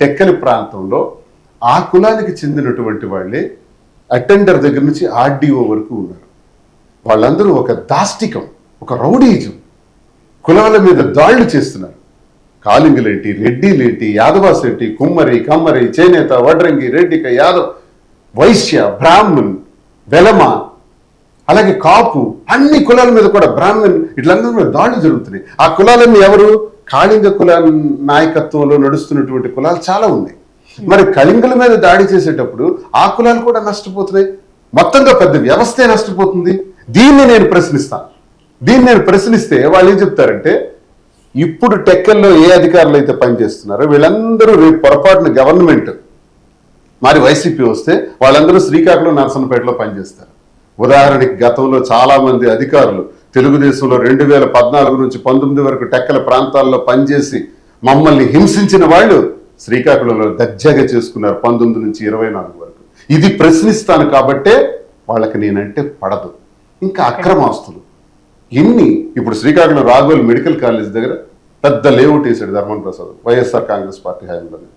టెక్కలి ప్రాంతంలో ఆ కులానికి చెందినటువంటి వాళ్ళే అటెండర్ దగ్గర నుంచి ఆర్డీఓ వరకు ఉన్నారు. వాళ్ళందరూ ఒక దాష్టికం, ఒక రౌడీజం, కులాల మీద దాళ్లు చేస్తున్నారు. కాలింగులేంటి, రెడ్డిలేంటి, యాదవాస్ ఏంటి, కుమ్మరి, కమ్మరి, చేనేత, వడ్రంగి, రెడ్డిక, యాదవ్, వైశ్య, బ్రాహ్మణ్, వెలమ, అలాగే కాపు, అన్ని కులాల మీద కూడా బ్రాహ్మణ్, ఇట్లందరూ మీద దాడులు జరుగుతున్నాయి. ఆ కులాలన్నీ ఎవరు? కాళింగ కుల నాయకత్వంలో నడుస్తున్నటువంటి కులాలు చాలా ఉన్నాయి. మరి కళింగుల మీద దాడి చేసేటప్పుడు ఆ కులాలు కూడా నష్టపోతున్నాయి. మొత్తంగా పెద్ద వ్యవస్థే నష్టపోతుంది. దీన్ని నేను ప్రశ్నిస్తాను. దీన్ని నేను ప్రశ్నిస్తే వాళ్ళు ఏం చెప్తారంటే, ఇప్పుడు టెక్కల్లో ఏ అధికారులు అయితే పనిచేస్తున్నారో వీళ్ళందరూ రేపు పొరపాటున గవర్నమెంట్ మరి వైసీపీ వస్తే వాళ్ళందరూ శ్రీకాకుళం, నరసన్నపేటలో పనిచేస్తారు. ఉదాహరణకి గతంలో చాలా మంది అధికారులు తెలుగుదేశంలో 2014 నుంచి 19 వరకు టెక్కల ప్రాంతాల్లో పనిచేసి మమ్మల్ని హింసించిన వాళ్ళు శ్రీకాకుళంలో దర్జాగా చేసుకున్నారు 19 నుంచి 24 వరకు. ఇది ప్రశ్నిస్తాను కాబట్టే వాళ్ళకి నేనంటే పడదు. ఇంకా అక్రమాస్తులు ఎన్ని! ఇప్పుడు శ్రీకాకుళం రాఘోల్ మెడికల్ కాలేజ్ దగ్గర పెద్ద లేఅవుట్ వేసాడు ధర్మన్ ప్రసాద్, వైఎస్ఆర్ కాంగ్రెస్ పార్టీ హయాంలోనే.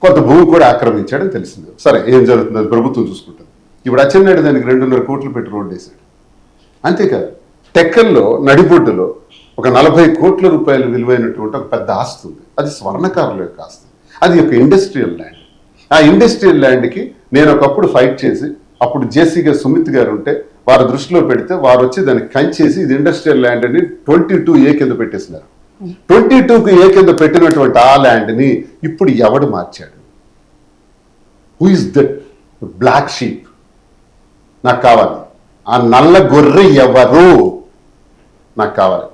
కొంత భూమి కూడా ఆక్రమించాడని తెలిసింది. సరే, ఏం జరుగుతుంది అది ప్రభుత్వం చూసుకుంటుంది. ఇప్పుడు అచ్చెన్నాయుడు దానికి 2.5 కోట్లు పెట్టి రోడ్డు వేసాడు. అంతేకాదు, టెక్కల్లో నడిబొడ్డులో ఒక 40 కోట్ల రూపాయలు విలువైనటువంటి ఒక పెద్ద ఆస్తి ఉంది. అది స్వర్ణకారుల యొక్క ఆస్తి. అది ఒక ఇండస్ట్రియల్ ల్యాండ్. ఆ ఇండస్ట్రియల్ ల్యాండ్కి నేను ఒకప్పుడు ఫైట్ చేసి, అప్పుడు జేసీగా సుమిత్ గారు ఉంటే వారి దృష్టిలో పెడితే వారు వచ్చి దాన్ని కంచేసి ఇది ఇండస్ట్రియల్ ల్యాండ్ అని 22A కింద పెట్టేసినారు. 22A కింద పెట్టినటువంటి ఆ ల్యాండ్ని ఇప్పుడు ఎవడు మార్చాడు? Who is that black sheep? నాకు కావాలి. ఆ నల్ల గొర్రె ఎవరు? నాకు కావాలి.